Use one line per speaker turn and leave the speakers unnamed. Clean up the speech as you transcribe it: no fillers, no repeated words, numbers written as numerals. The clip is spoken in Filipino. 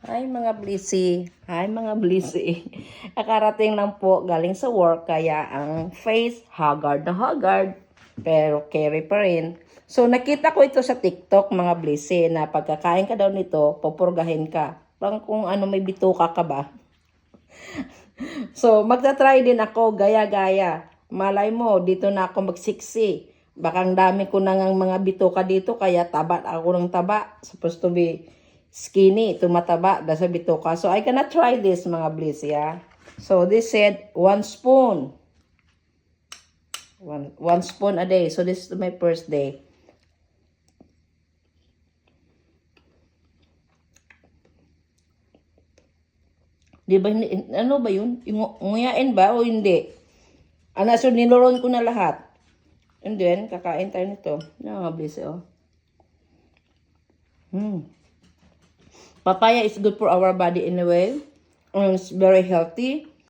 Hi mga blissy. Hi mga blissy. Nakarating lang po galing sa work kaya ang face haggard na haggard pero carry pa rin. So nakita ko ito sa TikTok mga blissy na pagkakain ka daw nito, pupurgahin ka. Parang kung ano may bituka ka ba. So magta-try din ako gaya-gaya. Malay mo dito na ako magsiksi. Baka ang dami ko nang mga bituka dito kaya taba ako ng taba. Supposed to be skinny, tumataba, dasa bituka. So, I cannot try this, mga bliss, yeah? So, this said, 1 spoon. One spoon a day. So, this is my first day. Di ba, ano ba yun? Nguyain ba o hindi? So, niluron ko na lahat. And then, kakain tayo nito. Mga bliss, oh. Papaya is good for our body anyway. It's very healthy.